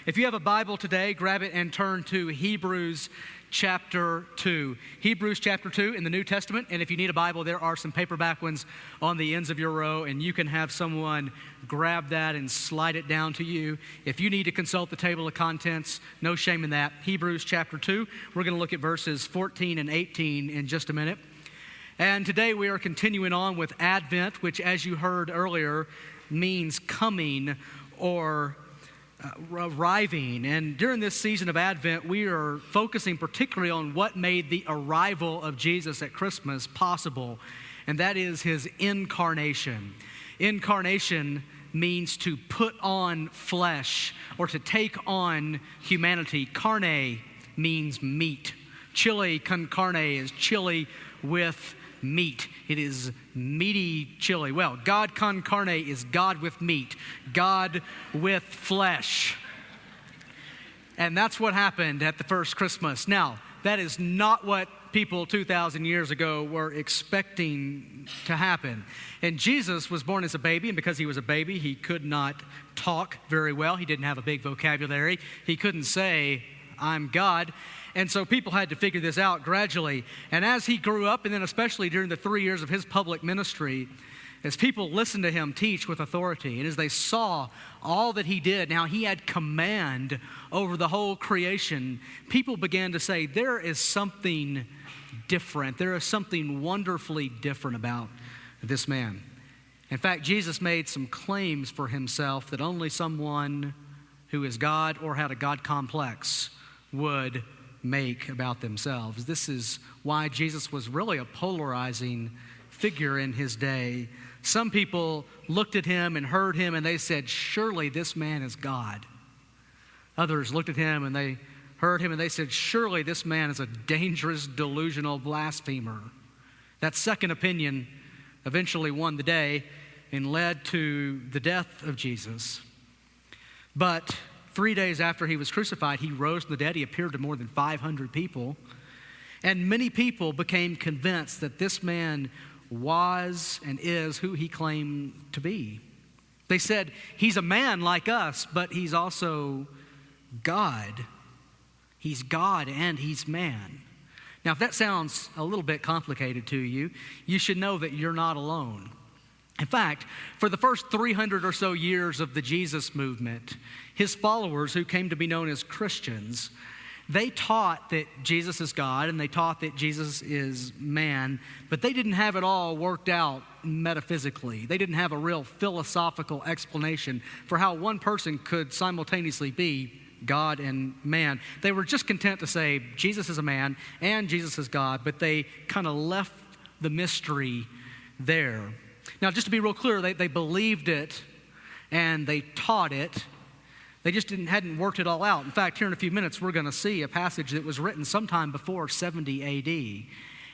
If you have a Bible today, grab it and turn to Hebrews chapter 2. Hebrews chapter 2 in the New Testament. And if you need a Bible, there are some paperback ones on the ends of your row, and you can have someone grab that and slide it down to you. If you need to consult the table of contents, no shame in that. Hebrews chapter 2. We're going to look at verses 14 and 18 in just a minute. And today we are continuing on with Advent, which, as you heard earlier, means coming or arriving. And during this season of Advent, we are focusing particularly on what made the arrival of Jesus at Christmas possible, and that is his incarnation. Incarnation means to put on flesh or to take on humanity. Carne means meat. Chili con carne is chili with meat. It is meaty chili. Well, God con carne is God with meat, God with flesh. And that's what happened at the first Christmas. Now, that is not what people 2,000 years ago were expecting to happen. And Jesus was born as a baby, and because he was a baby, he could not talk very well. He didn't have a big vocabulary. He couldn't say, "I'm God." And so people had to figure this out gradually. And as he grew up, and then especially during the 3 years of his public ministry, as people listened to him teach with authority, and as they saw all that he did, now he had command over the whole creation, people began to say, there is something different. There is something wonderfully different about this man. In fact, Jesus made some claims for himself that only someone who is God or had a God complex would make about themselves. This is why Jesus was really a polarizing figure in his day. Some people looked at him and heard him and they said, surely this man is God. Others looked at him and they heard him and they said, surely this man is a dangerous, delusional blasphemer. That second opinion eventually won the day and led to the death of Jesus. But 3 days after he was crucified, he rose from the dead. He appeared to more than 500 people. And many people became convinced that this man was and is who he claimed to be. They said, he's a man like us, but he's also God. He's God and he's man. Now, if that sounds a little bit complicated to you, you should know that you're not alone. In fact, for the first 300 or so years of the Jesus movement, his followers, who came to be known as Christians, they taught that Jesus is God and they taught that Jesus is man, but they didn't have it all worked out metaphysically. They didn't have a real philosophical explanation for how one person could simultaneously be God and man. They were just content to say Jesus is a man and Jesus is God, but they kind of left the mystery there. Now, just to be real clear, they believed it and they taught it. They just hadn't worked it all out. In fact, here in a few minutes, we're going to see a passage that was written sometime before 70 A.D.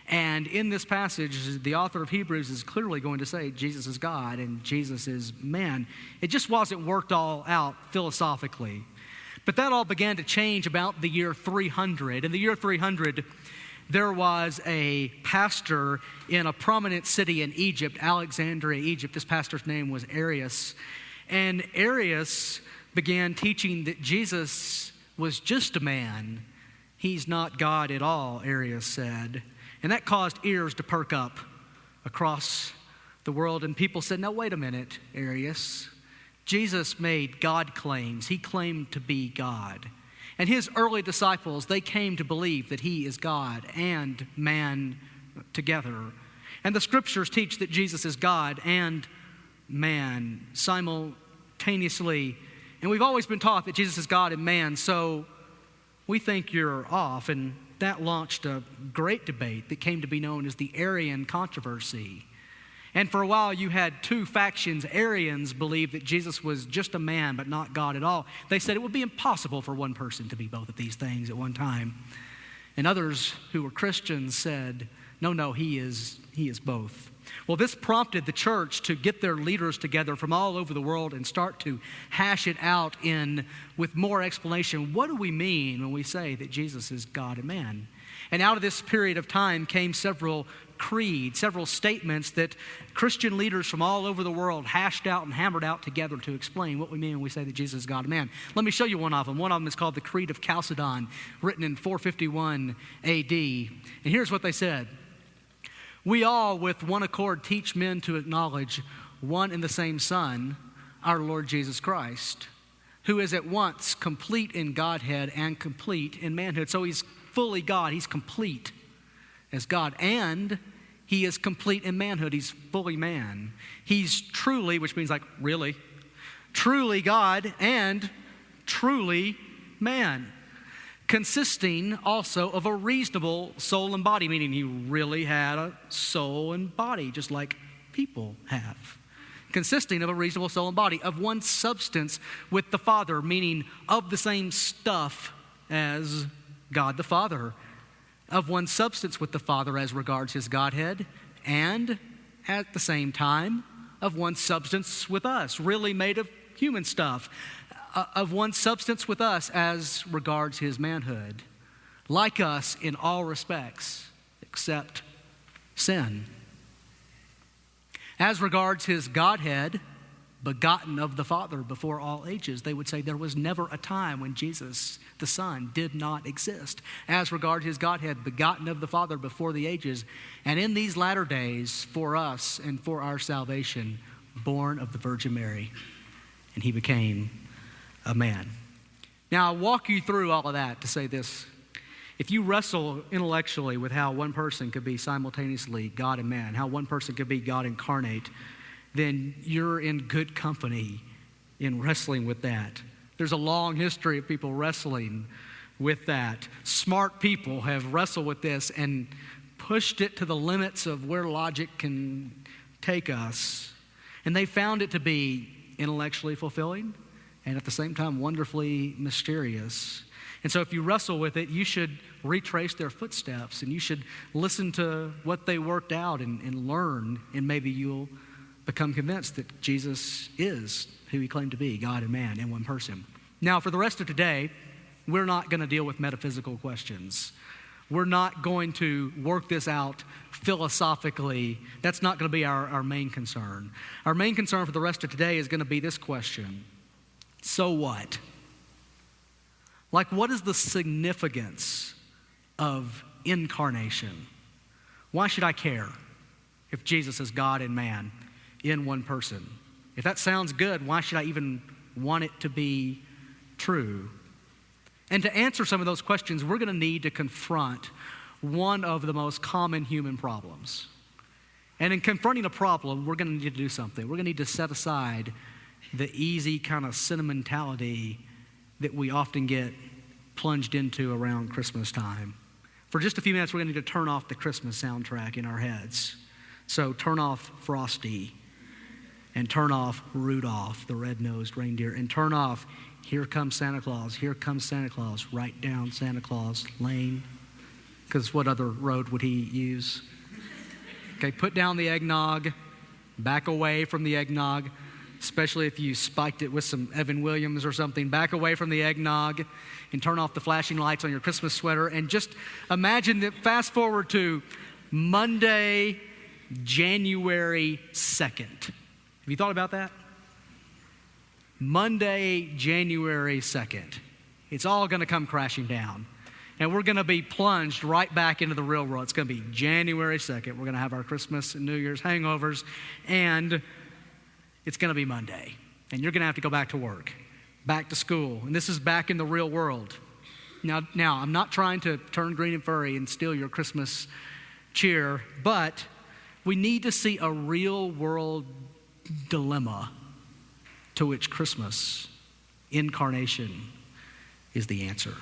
And in this passage, the author of Hebrews is clearly going to say Jesus is God and Jesus is man. It just wasn't worked all out philosophically. But that all began to change about the year 300. In the year 300, there was a pastor in a prominent city in Egypt, Alexandria, Egypt. This pastor's name was Arius. And Arius began teaching that Jesus was just a man. He's not God at all, Arius said. And that caused ears to perk up across the world. And people said, no, wait a minute, Arius. Jesus made God claims. He claimed to be God. And his early disciples, they came to believe that he is God and man together. And the scriptures teach that Jesus is God and man simultaneously. And we've always been taught that Jesus is God and man, so we think you're off. And that launched a great debate that came to be known as the Arian controversy. And for a while, you had two factions. Arians believed that Jesus was just a man, but not God at all. They said it would be impossible for one person to be both of these things at one time. And others who were Christians said, no, he is both. Well, this prompted the church to get their leaders together from all over the world and start to hash it out with more explanation. What do we mean when we say that Jesus is God and man? And out of this period of time came several creeds, several statements that Christian leaders from all over the world hashed out and hammered out together to explain what we mean when we say that Jesus is God and man. Let me show you one of them. One of them is called the Creed of Chalcedon, written in 451 AD. And here's what they said. We all with one accord teach men to acknowledge one and the same Son, our Lord Jesus Christ, who is at once complete in Godhead and complete in manhood. So he's fully God, he's complete as God, and he is complete in manhood, he's fully man. He's truly, which means like really, truly God and truly man, consisting also of a reasonable soul and body, meaning he really had a soul and body, just like people have. Consisting of a reasonable soul and body, of one substance with the Father, meaning of the same stuff as God the Father, of one substance with the Father as regards his Godhead, and at the same time, of one substance with us, really made of human stuff, of one substance with us as regards his manhood, like us in all respects except sin. As regards his Godhead, begotten of the Father before all ages, they would say there was never a time when Jesus, the Son, did not exist. As regards his Godhead, begotten of the Father before the ages, and in these latter days, for us and for our salvation, born of the Virgin Mary, and he became a man. Now, I'll walk you through all of that to say this. If you wrestle intellectually with how one person could be simultaneously God and man, how one person could be God incarnate, then you're in good company in wrestling with that. There's a long history of people wrestling with that. Smart people have wrestled with this and pushed it to the limits of where logic can take us. And they found it to be intellectually fulfilling and at the same time wonderfully mysterious. And so if you wrestle with it, you should retrace their footsteps and you should listen to what they worked out and learn, and maybe you'll become convinced that Jesus is who he claimed to be, God and man in one person. Now, for the rest of today, we're not going to deal with metaphysical questions. We're not going to work this out philosophically. That's not going to be our main concern. Our main concern for the rest of today is going to be this question. So what? Like, what is the significance of incarnation? Why should I care if Jesus is God and man in one person? If that sounds good, why should I even want it to be true? And to answer some of those questions, we're going to need to confront one of the most common human problems. And in confronting a problem, we're going to need to do something. We're going to need to set aside the easy kind of sentimentality that we often get plunged into around Christmas time. For just a few minutes, we're going to need to turn off the Christmas soundtrack in our heads. So turn off Frosty, and turn off Rudolph, the red-nosed reindeer, and turn off Here Comes Santa Claus, Here Comes Santa Claus, right down Santa Claus Lane. Because what other road would he use? Okay, put down the eggnog, back away from the eggnog, especially if you spiked it with some Evan Williams or something. Back away from the eggnog and turn off the flashing lights on your Christmas sweater, and just imagine that, fast forward to Monday, January 2nd. Have you thought about that? Monday, January 2nd. It's all going to come crashing down. And we're going to be plunged right back into the real world. It's going to be January 2nd. We're going to have our Christmas and New Year's hangovers, and it's going to be Monday. And you're going to have to go back to work, back to school. And this is back in the real world. Now, I'm not trying to turn green and furry and steal your Christmas cheer, but we need to see a real world dilemma to which Christmas, incarnation, is the answer.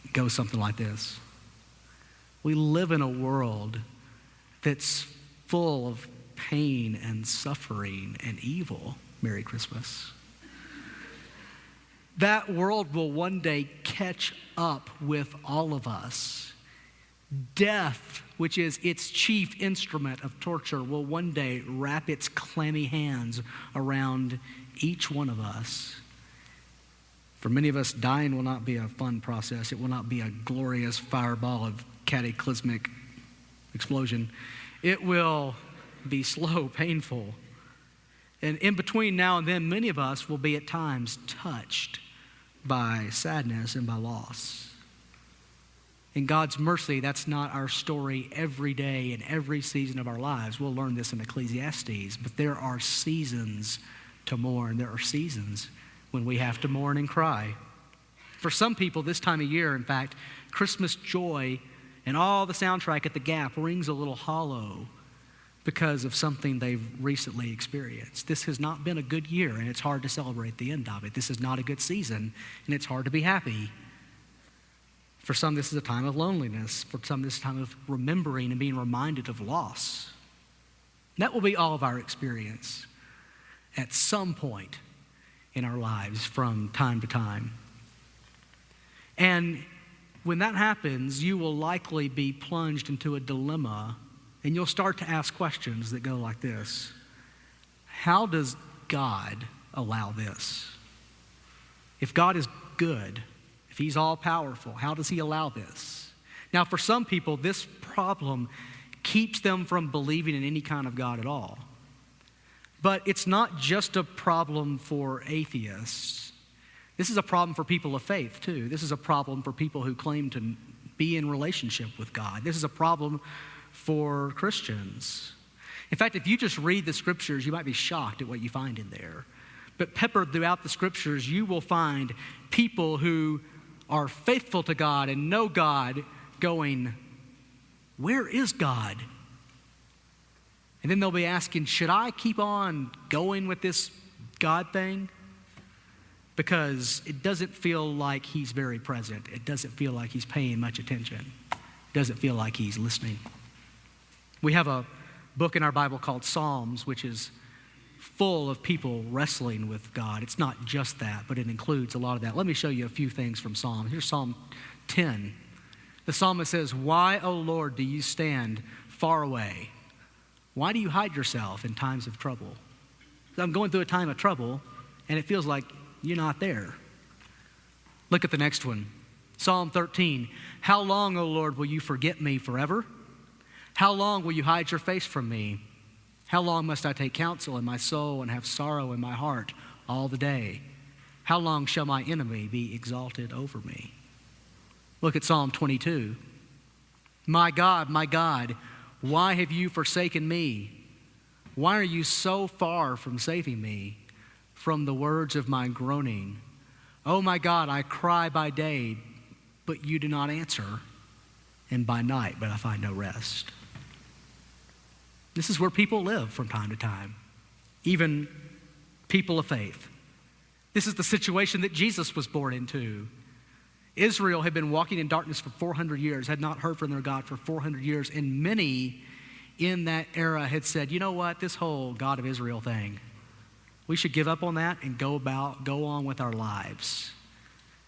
It goes something like this. We live in a world that's full of pain and suffering and evil. Merry Christmas. That world will one day catch up with all of us. Death, which is its chief instrument of torture, will one day wrap its clammy hands around each one of us. For many of us, dying will not be a fun process. It will not be a glorious fireball of cataclysmic explosion. It will be slow, painful. And in between now and then, many of us will be at times touched by sadness and by loss. In God's mercy, that's not our story every day in every season of our lives. We'll learn this in Ecclesiastes, but there are seasons to mourn. There are seasons when we have to mourn and cry. For some people, this time of year, in fact, Christmas joy and all the soundtrack at the Gap rings a little hollow because of something they've recently experienced. This has not been a good year, and it's hard to celebrate the end of it. This is not a good season, and it's hard to be happy. For some, this is a time of loneliness. For some, this is a time of remembering and being reminded of loss. That will be all of our experience at some point in our lives from time to time. And when that happens, you will likely be plunged into a dilemma, and you'll start to ask questions that go like this. How does God allow this? If God is good, if he's all-powerful, how does he allow this? Now, for some people, this problem keeps them from believing in any kind of God at all. But it's not just a problem for atheists. This is a problem for people of faith, too. This is a problem for people who claim to be in relationship with God. This is a problem for Christians. In fact, if you just read the scriptures, you might be shocked at what you find in there. But peppered throughout the scriptures, you will find people who are faithful to God and know God going, where is God? And then they'll be asking, should I keep on going with this God thing? Because it doesn't feel like he's very present. It doesn't feel like he's paying much attention. It doesn't feel like he's listening. We have a book in our Bible called Psalms, which is full of people wrestling with God. It's not just that, but it includes a lot of that. Let me show you a few things from Psalm. Here's Psalm 10. The psalmist says, why, O Lord, do you stand far away? Why do you hide yourself in times of trouble? I'm going through a time of trouble, and it feels like you're not there. Look at the next one. Psalm 13. How long, O Lord, will you forget me forever? How long will you hide your face from me? How long must I take counsel in my soul and have sorrow in my heart all the day? How long shall my enemy be exalted over me? Look at Psalm 22. My God, why have you forsaken me? Why are you so far from saving me from the words of my groaning? Oh my God, I cry by day, but you do not answer, and by night, but I find no rest. This is where people live from time to time, even people of faith. This is the situation that Jesus was born into. Israel had been walking in darkness for 400 years, had not heard from their God for 400 years, and many in that era had said, you know what, this whole God of Israel thing, we should give up on that and go on with our lives.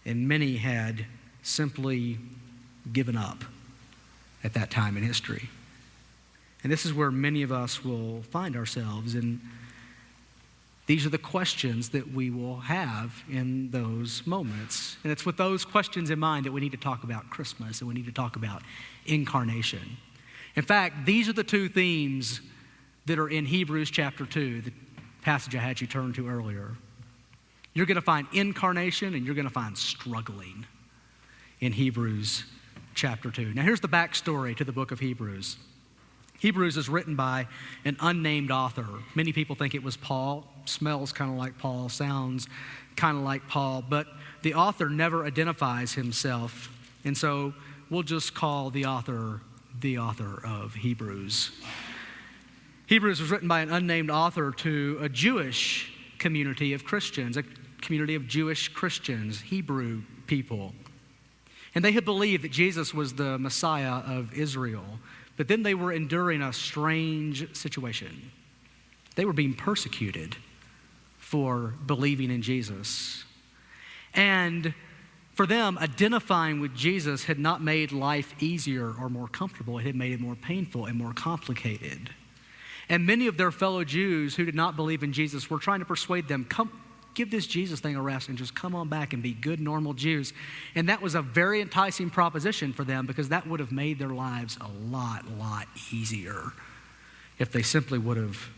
And many had simply given up at that time in history. And this is where many of us will find ourselves, and these are the questions that we will have in those moments. And it's with those questions in mind that we need to talk about Christmas and we need to talk about incarnation. In fact, these are the two themes that are in Hebrews chapter 2, the passage I had you turn to earlier. You're going to find incarnation and you're going to find struggling in Hebrews chapter 2. Now here's the backstory to the book of Hebrews. Hebrews is written by an unnamed author. Many people think it was Paul. Smells kind of like Paul, sounds kind of like Paul, but the author never identifies himself, and so we'll just call the author of Hebrews. Hebrews was written by an unnamed author to a Jewish community of Christians, a community of Jewish Christians, Hebrew people. And they had believed that Jesus was the Messiah of Israel. But then they were enduring a strange situation. They were being persecuted for believing in Jesus. And for them, identifying with Jesus had not made life easier or more comfortable. It had made it more painful and more complicated. And many of their fellow Jews who did not believe in Jesus were trying to persuade them, give this Jesus thing a rest and just come on back and be good, normal Jews. And that was a very enticing proposition for them because that would have made their lives a lot easier if they simply would have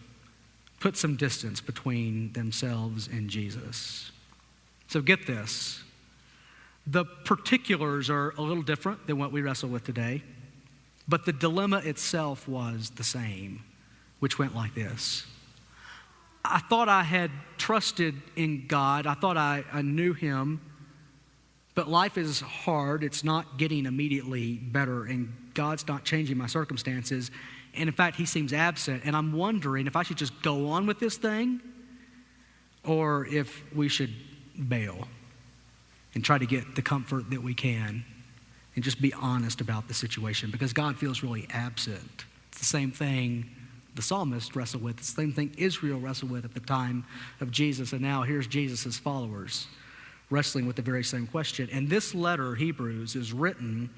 put some distance between themselves and Jesus. So get this. The particulars are a little different than what we wrestle with today, but the dilemma itself was the same, which went like this. I thought I had trusted in God. I thought I knew him, but life is hard. It's not getting immediately better, and God's not changing my circumstances. And in fact, he seems absent, and I'm wondering if I should just go on with this thing or if we should bail and try to get the comfort that we can and just be honest about the situation because God feels really absent. It's the same thing the psalmist wrestled with. It's the same thing Israel wrestled with at the time of Jesus. And now here's Jesus' followers wrestling with the very same question. And this letter, Hebrews, is written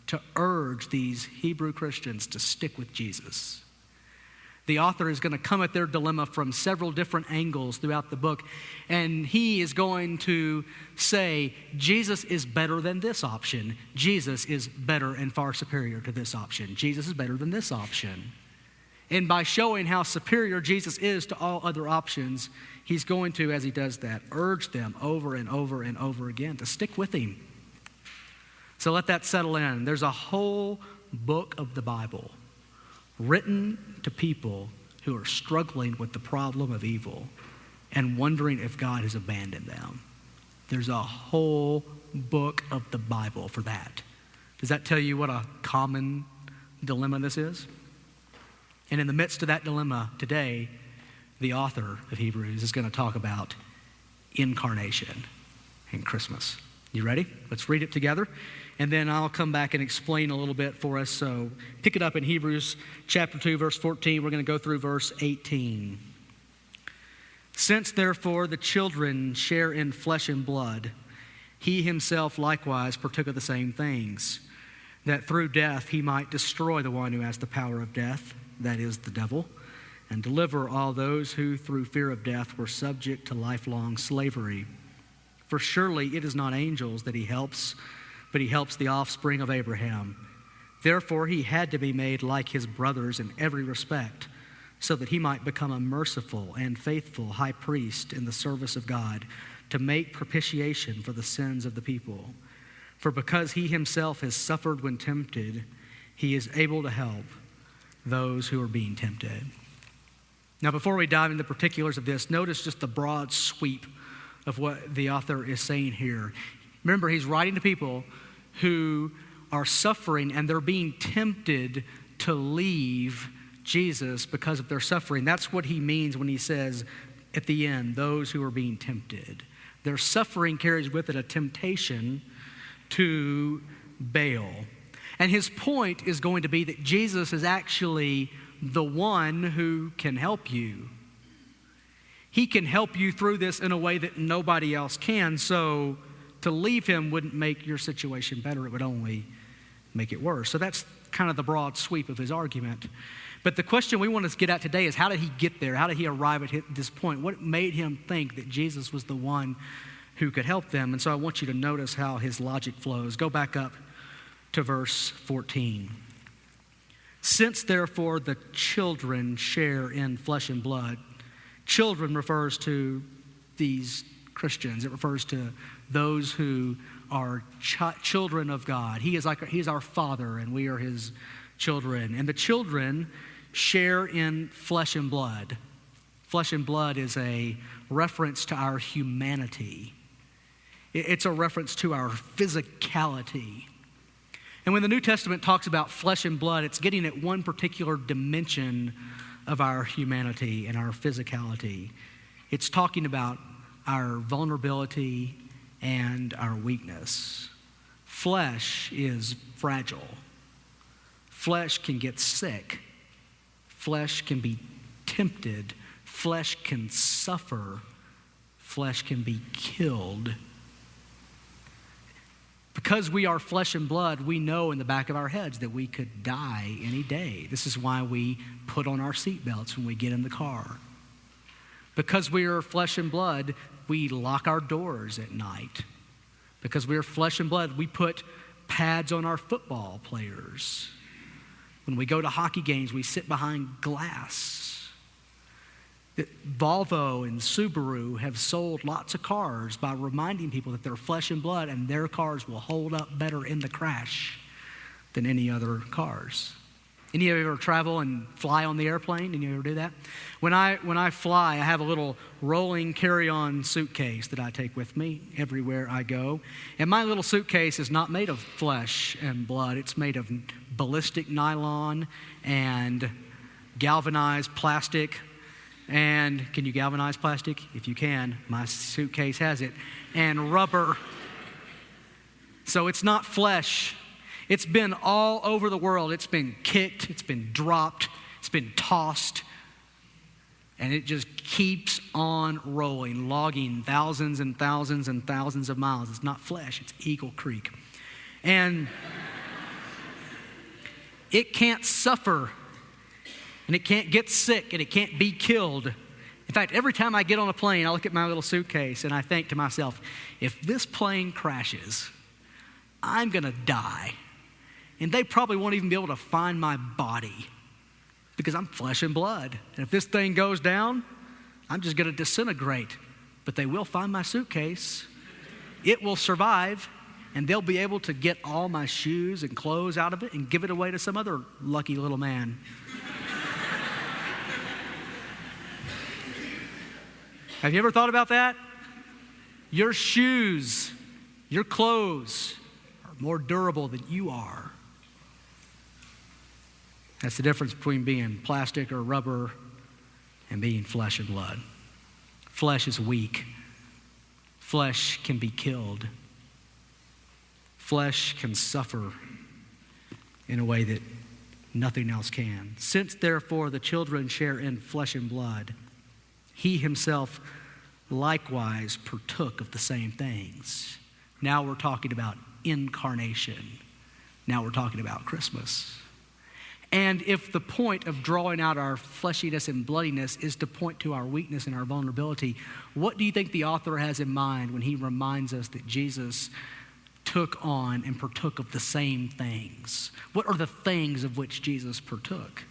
to urge these Hebrew Christians to stick with Jesus. The author is going to come at their dilemma from several different angles throughout the book. And he is going to say, Jesus is better than this option. Jesus is better and far superior to this option. Jesus is better than this option. And by showing how superior Jesus is to all other options, he's going to, as he does that, urge them over and over and over again to stick with him. So let that settle in. There's a whole book of the Bible written to people who are struggling with the problem of evil and wondering if God has abandoned them. There's a whole book of the Bible for that. Does that tell you what a common dilemma this is? And in the midst of that dilemma today, the author of Hebrews is going to talk about incarnation and Christmas. You ready? Let's read it together. And then I'll come back and explain a little bit for us. So pick it up in Hebrews chapter 2, verse 14. We're going to go through verse 18. Since therefore the children share in flesh and blood, he himself likewise partook of the same things, that through death he might destroy the one who has the power of death, that is the devil, and deliver all those who through fear of death were subject to lifelong slavery. For surely it is not angels that he helps, but he helps the offspring of Abraham. Therefore he had to be made like his brothers in every respect, so that he might become a merciful and faithful high priest in the service of God, to make propitiation for the sins of the people. For because he himself has suffered when tempted, he is able to help those who are being tempted. Now, before we dive into the particulars of this, notice just the broad sweep of what the author is saying here. Remember, he's writing to people who are suffering and they're being tempted to leave Jesus because of their suffering. That's what he means when he says at the end, those who are being tempted. Their suffering carries with it a temptation to bail. And his point is going to be that Jesus is actually the one who can help you. He can help you through this in a way that nobody else can. So to leave him wouldn't make your situation better. It would only make it worse. So that's kind of the broad sweep of his argument. But the question we want to get at today is, how did he get there? How did he arrive at this point? What made him think that Jesus was the one who could help them? And so I want you to notice how his logic flows. Go back up to verse 14. Since therefore the children share in flesh and blood. Children refers to these Christians. It refers to those who are children of God. He is our Father, and we are his children. And the children share in flesh and blood. Flesh and blood is a reference to our humanity. It's a reference to our physicality. And when the New Testament talks about flesh and blood, it's getting at one particular dimension of our humanity and our physicality. It's talking about our vulnerability and our weakness. Flesh is fragile. Flesh can get sick. Flesh can be tempted. Flesh can suffer. Flesh can be killed. Because we are flesh and blood, we know in the back of our heads that we could die any day. This is why we put on our seatbelts when we get in the car. Because we are flesh and blood, we lock our doors at night. Because we're flesh and blood, we put pads on our football players. When we go to hockey games, we sit behind glass. Volvo and Subaru have sold lots of cars by reminding people that they're flesh and blood and their cars will hold up better in the crash than any other cars. Any of you ever travel and fly on the airplane? Any of you ever do that? When I fly, I have a little rolling carry-on suitcase that I take with me everywhere I go. And my little suitcase is not made of flesh and blood. It's made of ballistic nylon and galvanized plastic. And can you galvanize plastic? If you can, my suitcase has it. And rubber. So it's not flesh. It's been all over the world. It's been kicked, it's been dropped, it's been tossed, and it just keeps on rolling, logging thousands and thousands and thousands of miles. It's not flesh, it's Eagle Creek. And it can't suffer, and it can't get sick, and it can't be killed. In fact, every time I get on a plane, I look at my little suitcase, and I think to myself, if this plane crashes, I'm going to die. And they probably won't even be able to find my body because I'm flesh and blood. And if this thing goes down, I'm just going to disintegrate. But they will find my suitcase. It will survive, and they'll be able to get all my shoes and clothes out of it and give it away to some other lucky little man. Have you ever thought about that? Your shoes, your clothes are more durable than you are. That's the difference between being plastic or rubber and being flesh and blood. Flesh is weak. Flesh can be killed. Flesh can suffer in a way that nothing else can. Since, therefore, the children share in flesh and blood, he himself likewise partook of the same things. Now we're talking about incarnation. Now we're talking about Christmas. And if the point of drawing out our fleshiness and bloodiness is to point to our weakness and our vulnerability, what do you think the author has in mind when he reminds us that Jesus took on and partook of the same things? What are the things of which Jesus partook?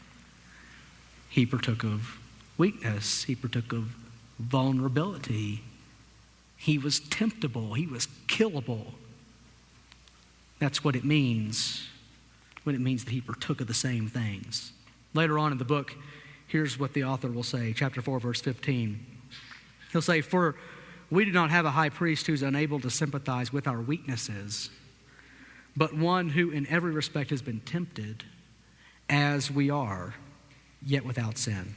He partook of weakness. He partook of vulnerability. He was temptable. He was killable. That's what it means when it means that he partook of the same things. Later on in the book, here's what the author will say, chapter 4, verse 15. He'll say, "For we do not have a high priest who's unable to sympathize with our weaknesses, but one who in every respect has been tempted as we are, yet without sin."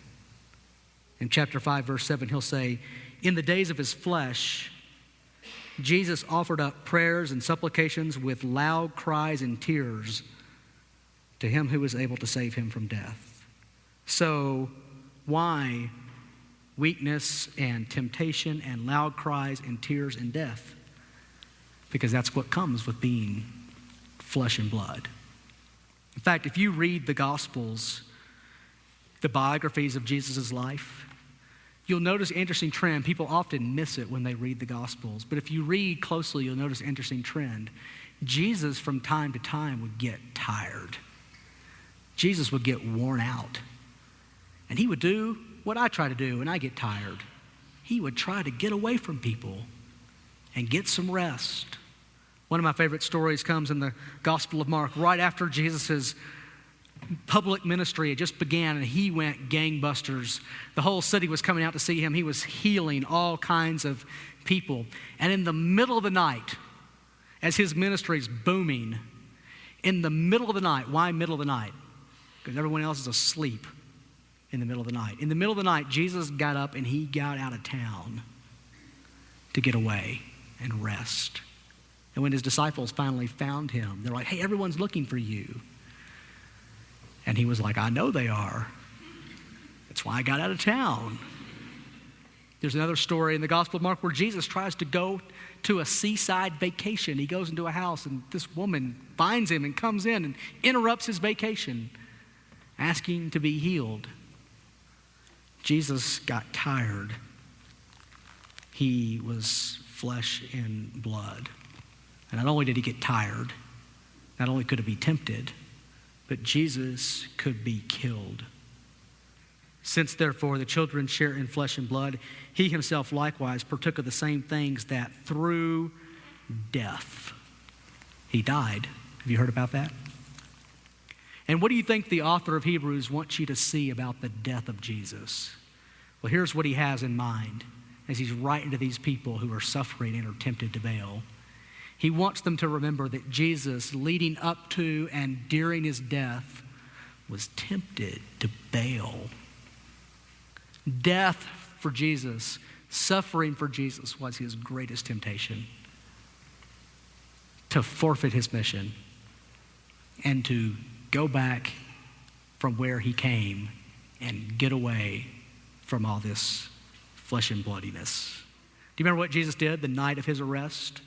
In chapter 5, verse 7, he'll say, "In the days of his flesh, Jesus offered up prayers and supplications with loud cries and tears to him who was able to save him from death." So why weakness and temptation and loud cries and tears and death? Because that's what comes with being flesh and blood. In fact, if you read the Gospels, the biographies of Jesus' life, you'll notice an interesting trend. People often miss it when they read the Gospels, but if you read closely, you'll notice an interesting trend. Jesus, from time to time, would get tired. Jesus would get worn out. And he would do what I try to do when I get tired. He would try to get away from people and get some rest. One of my favorite stories comes in the Gospel of Mark, right after Jesus' public ministry had just began and he went gangbusters. The whole city was coming out to see him. He was healing all kinds of people. And in the middle of the night, as his ministry is booming, in the middle of the night, why middle of the night? Because everyone else is asleep in the middle of the night. In the middle of the night, Jesus got up and he got out of town to get away and rest. And when his disciples finally found him, they're like, "Hey, everyone's looking for you." And he was like, "I know they are. That's why I got out of town." There's another story in the Gospel of Mark where Jesus tries to go to a seaside vacation. He goes into a house and this woman finds him and comes in and interrupts his vacation, asking to be healed. Jesus got tired. he was flesh and blood. And not only did he get tired, not only could he be tempted, but Jesus could be killed. Since therefore the children share in flesh and blood, he himself likewise partook of the same things, that through death he died. Have you heard about that? And what do you think the author of Hebrews wants you to see about the death of Jesus? Well, here's what he has in mind as he's writing to these people who are suffering and are tempted to bail. He wants them to remember that Jesus, leading up to and during his death, was tempted to bail. Death for Jesus, suffering for Jesus, was his greatest temptation. To forfeit his mission and to go back from where he came and get away from all this flesh and bloodiness. Do you remember what Jesus did the night of his arrest?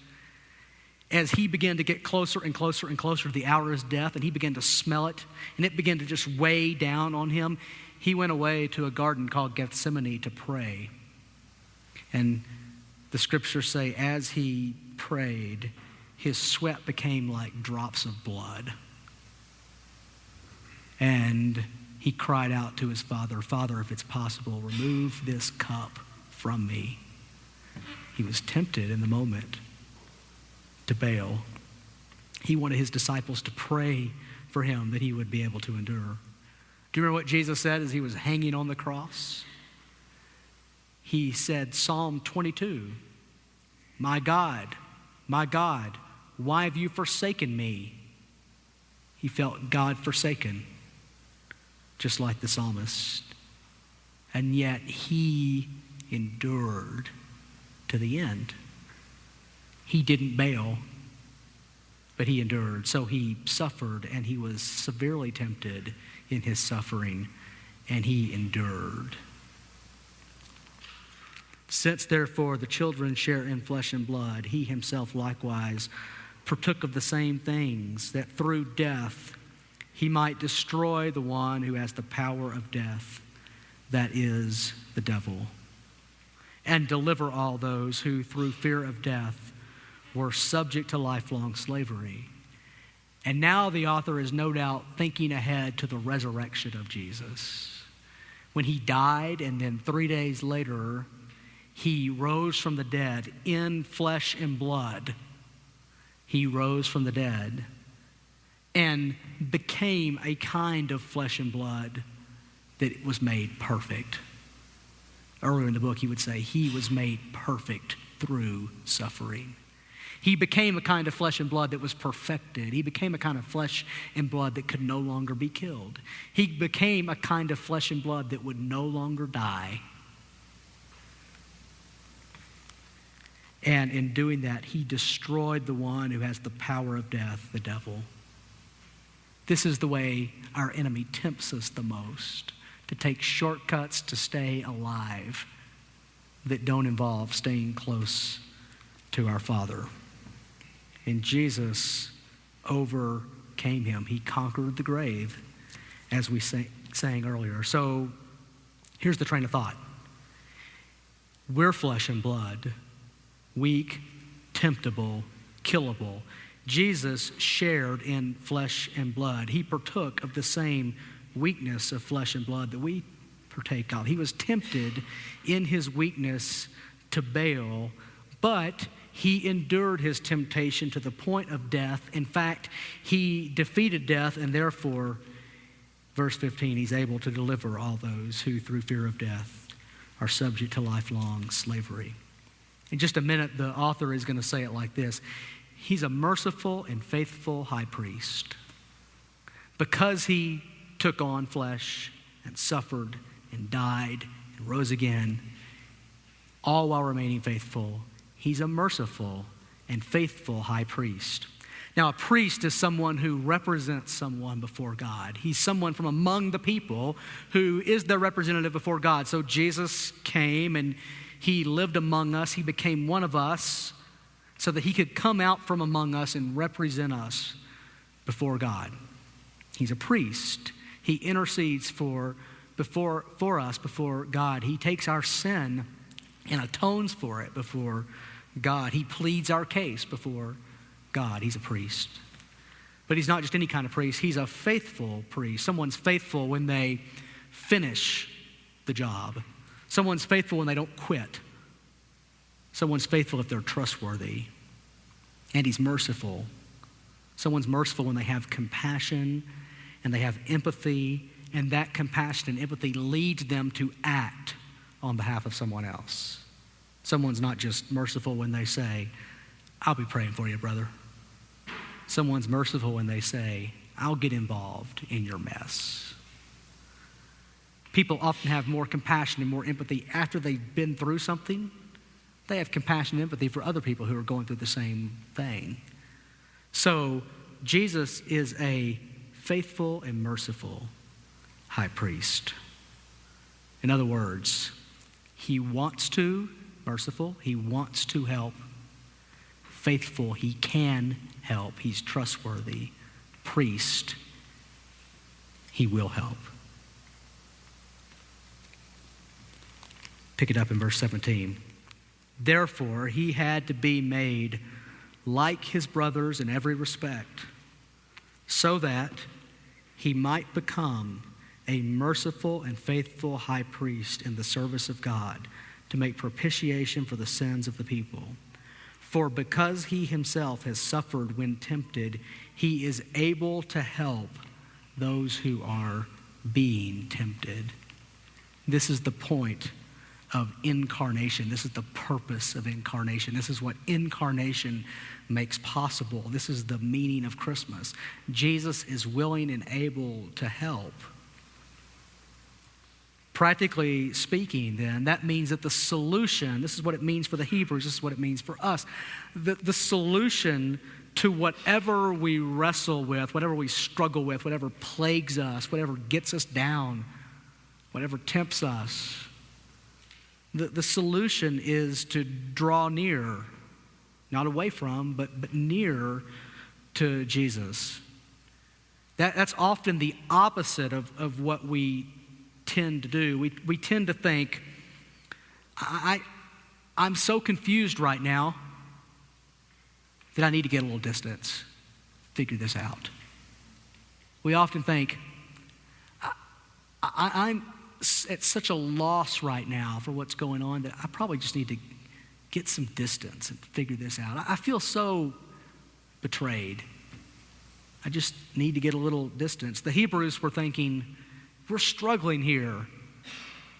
As he began to get closer and closer and closer to the hour of his death, and he began to smell it, and it began to just weigh down on him, he went away to a garden called Gethsemane to pray. And the scriptures say, as he prayed, his sweat became like drops of blood. And he cried out to his Father, Father, if it's possible, remove this cup from me. He was tempted in the moment to bail. He wanted his disciples to pray for him that he would be able to endure. Do you remember what Jesus said as he was hanging on the cross? He said, Psalm 22, my God, why have you forsaken me? He felt God forsaken, just like the psalmist. And yet he endured to the end. He didn't bail, but he endured. So he suffered, and he was severely tempted in his suffering, and he endured. Since therefore the children share in flesh and blood, he himself likewise partook of the same things, that through death he might destroy the one who has the power of death, that is the devil, and deliver all those who through fear of death were subject to lifelong slavery. And now the author is no doubt thinking ahead to the resurrection of Jesus. When he died, and then 3 days later, he rose from the dead in flesh and blood. He rose from the dead and became a kind of flesh and blood that was made perfect. Earlier in the book, he would say he was made perfect through suffering. He became a kind of flesh and blood that was perfected. He became a kind of flesh and blood that could no longer be killed. He became a kind of flesh and blood that would no longer die. And in doing that, he destroyed the one who has the power of death, the devil. This is the way our enemy tempts us the most, to take shortcuts to stay alive that don't involve staying close to our Father. And Jesus overcame him. He conquered the grave, as we sang earlier. So here's the train of thought. We're flesh and blood, weak, temptable, killable. Jesus shared in flesh and blood. He partook of the same weakness of flesh and blood that we partake of. He was tempted in his weakness to bail, but he endured his temptation to the point of death. In fact, he defeated death, and therefore, verse 15, he's able to deliver all those who through fear of death are subject to lifelong slavery. In just a minute, the author is going to say it like this. He's a merciful and faithful high priest. Because he took on flesh and suffered and died and rose again, all while remaining faithful, he's a merciful and faithful high priest. Now, a priest is someone who represents someone before God. He's someone from among the people who is their representative before God. So Jesus came and he lived among us. He became one of us so that he could come out from among us and represent us before God. He's a priest. He intercedes for us before God. He takes our sin and atones for it before God. He pleads our case before God. He's a priest. But he's not just any kind of priest. He's a faithful priest. Someone's faithful when they finish the job. Someone's faithful when they don't quit. Someone's faithful if they're trustworthy. And he's merciful. Someone's merciful when they have compassion and they have empathy, and that compassion and empathy leads them to act on behalf of someone else. Someone's not just merciful when they say, I'll be praying for you, brother. Someone's merciful when they say, I'll get involved in your mess. People often have more compassion and more empathy after they've been through something. They have compassion and empathy for other people who are going through the same thing. So Jesus is a faithful and merciful high priest. In other words, he wants to, merciful, he wants to help. Faithful, he can help. He's trustworthy. Priest, he will help. Pick it up in verse 17. Therefore, he had to be made like his brothers in every respect, so that he might become a merciful and faithful high priest in the service of God, to make propitiation for the sins of the people. For because he himself has suffered when tempted, he is able to help those who are being tempted. This is the point of incarnation. This is the purpose of incarnation. This is what incarnation makes possible. This is the meaning of Christmas. Jesus is willing and able to help. Practically speaking, then, that means that the solution, this is what it means for the Hebrews, this is what it means for us. The solution to whatever we wrestle with, whatever we struggle with, whatever plagues us, whatever gets us down, whatever tempts us, the solution is to draw near, not away from, but near to Jesus. That's often the opposite of what we tend to do. We tend to think, I'm so confused right now that I need to get a little distance, figure this out. We often think, I'm at such a loss right now for what's going on that I probably just need to get some distance and figure this out. I feel so betrayed. I just need to get a little distance. The Hebrews were thinking, we're struggling here.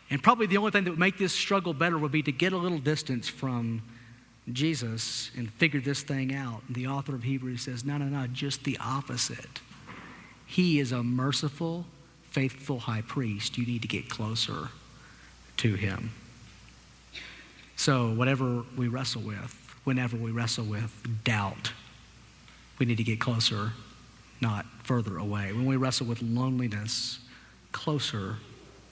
And probably the only thing that would make this struggle better would be to get a little distance from Jesus and figure this thing out. And the author of Hebrews says, no, just the opposite. He is a merciful, faithful high priest. You need to get closer to him. So whatever we wrestle with, whenever we wrestle with doubt, we need to get closer, not further away. When we wrestle with loneliness, closer,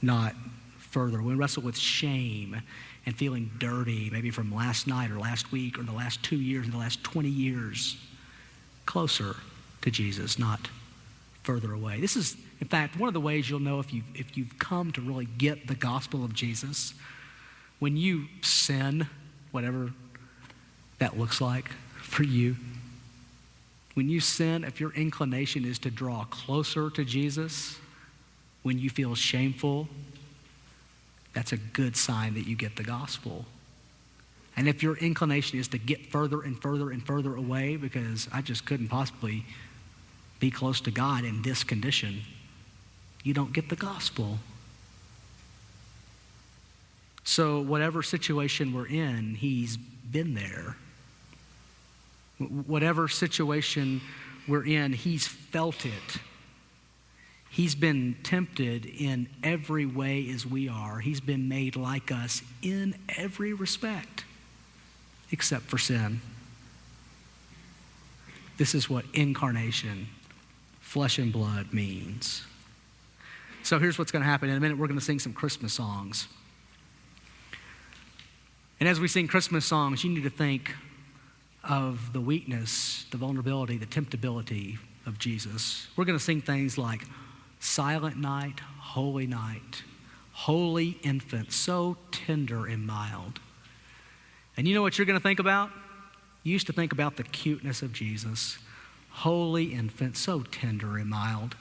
not further. When we wrestle with shame and feeling dirty, maybe from last night or last week or the last 2 years or the last 20 years, closer to Jesus, not further away. This is, in fact, one of the ways you'll know if you've come to really get the gospel of Jesus. When you sin, whatever that looks like for you, when you sin, if your inclination is to draw closer to Jesus, when you feel shameful, that's a good sign that you get the gospel. And if your inclination is to get further and further and further away because I just couldn't possibly be close to God in this condition, you don't get the gospel. So whatever situation we're in, he's been there. Whatever situation we're in, he's felt it. He's been tempted in every way as we are. He's been made like us in every respect, except for sin. This is what incarnation, flesh and blood, means. So here's what's going to happen. In a minute, we're going to sing some Christmas songs. And as we sing Christmas songs, you need to think of the weakness, the vulnerability, the temptability of Jesus. We're going to sing things like Silent Night, Holy Infant, so tender and mild. And you know what you're going to think about? You used to think about the cuteness of Jesus. Holy infant, so tender and mild.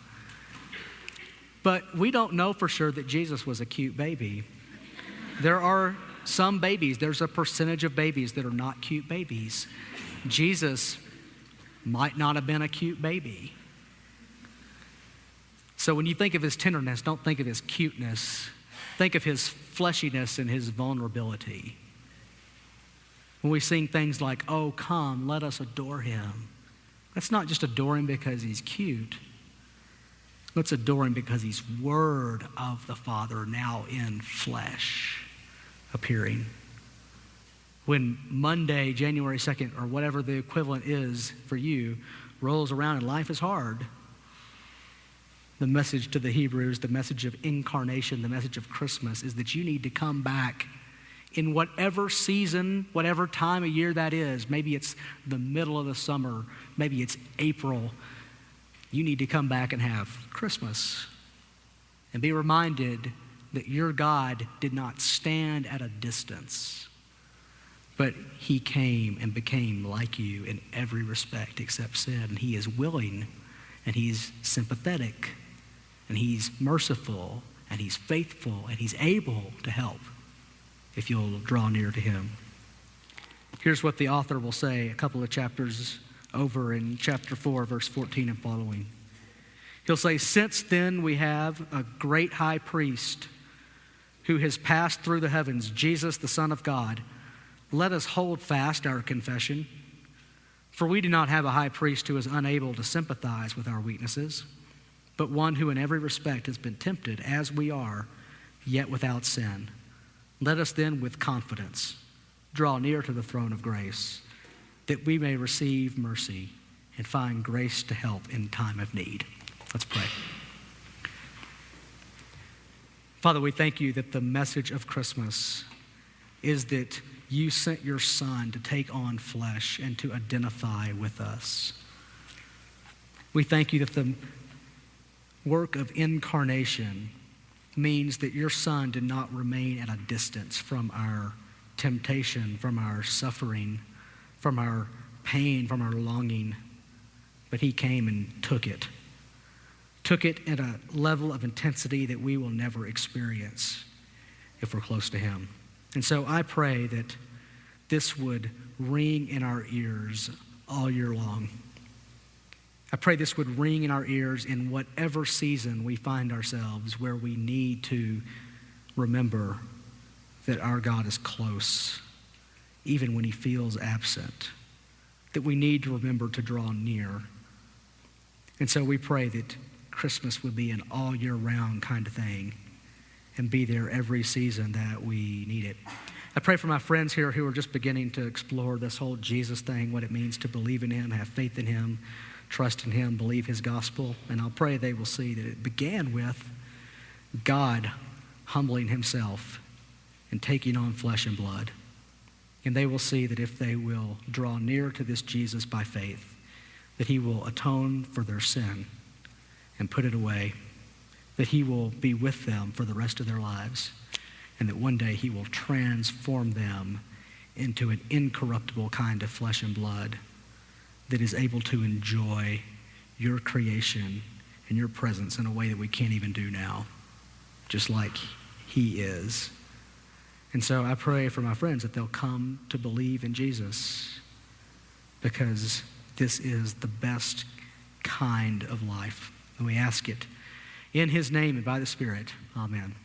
But we don't know for sure that Jesus was a cute baby. There are some babies, there's a percentage of babies that are not cute babies. Jesus might not have been a cute baby. So when you think of his tenderness, don't think of his cuteness. Think of his fleshiness and his vulnerability. When we sing things like, "Oh, come, let us adore him," let's not just adore him because he's cute. Let's adore him because he's Word of the Father, now in flesh, appearing. When Monday, January 2nd, or whatever the equivalent is for you, rolls around and life is hard, the message to the Hebrews, the message of incarnation, the message of Christmas is that you need to come back in whatever season, whatever time of year that is. Maybe it's the middle of the summer, maybe it's April. You need to come back and have Christmas and be reminded that your God did not stand at a distance, but he came and became like you in every respect except sin. And he is willing, and he's sympathetic, and he's merciful, and he's faithful, and he's able to help if you'll draw near to him. Here's what the author will say a couple of chapters over in chapter 4, verse 14 and following. He'll say, "Since then we have a great high priest who has passed through the heavens, Jesus, the Son of God, let us hold fast our confession. For we do not have a high priest who is unable to sympathize with our weaknesses, but one who in every respect has been tempted as we are, yet without sin. Let us then with confidence draw near to the throne of grace, that we may receive mercy and find grace to help in time of need." Let's pray. Father, we thank you that the message of Christmas is that you sent your Son to take on flesh and to identify with us. We thank you that the work of incarnation means that your Son did not remain at a distance from our temptation, from our suffering, from our pain, from our longing, but he came and took it at a level of intensity that we will never experience if we're close to him. And so I pray that this would ring in our ears all year long. I pray this would ring in our ears in whatever season we find ourselves, where we need to remember that our God is close, even when he feels absent, that we need to remember to draw near. And so we pray that Christmas would be an all year round kind of thing and be there every season that we need it. I pray for my friends here who are just beginning to explore this whole Jesus thing, what it means to believe in him, have faith in him, trust in him, believe his gospel. And I'll pray they will see that it began with God humbling himself and taking on flesh and blood. And they will see that if they will draw near to this Jesus by faith, that he will atone for their sin and put it away, that he will be with them for the rest of their lives, and that one day he will transform them into an incorruptible kind of flesh and blood that is able to enjoy your creation and your presence in a way that we can't even do now, just like he is. And so I pray for my friends that they'll come to believe in Jesus, because this is the best kind of life. And we ask it in his name and by the Spirit. Amen.